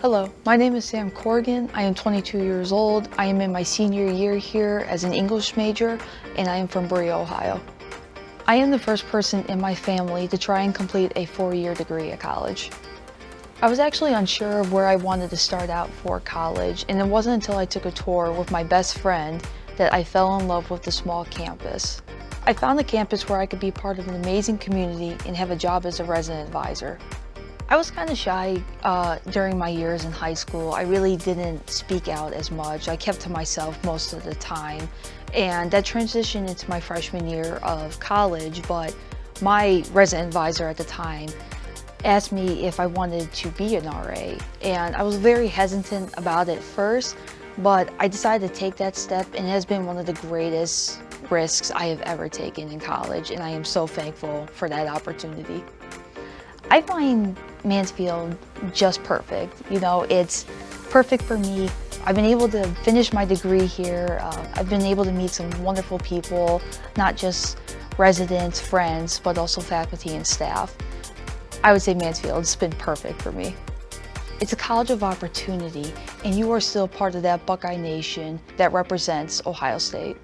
Hello, my name is Sam Corrigan. I am 22 years old. I am in my senior year here as an English major, and I am from Berea, Ohio. I am the first person in my family to try and complete a 4-year degree at college. I was actually unsure of where I wanted to start out for college, and it wasn't until I took a tour with my best friend that I fell in love with the small campus. I found a campus where I could be part of an amazing community and have a job as a resident advisor. I was kind of shy during my years in high school. I really didn't speak out as much. I kept to myself most of the time. And that transitioned into my freshman year of college, but my resident advisor at the time asked me if I wanted to be an RA. And I was very hesitant about it first, but I decided to take that step, and it has been one of the greatest risks I have ever taken in college, and I am so thankful for that opportunity. I find Mansfield just perfect. You know, it's perfect for me. I've been able to finish my degree here. I've been able to meet some wonderful people, not just residents, friends, but also faculty and staff. I would say Mansfield's been perfect for me. It's a college of opportunity, and you are still part of that Buckeye Nation that represents Ohio State.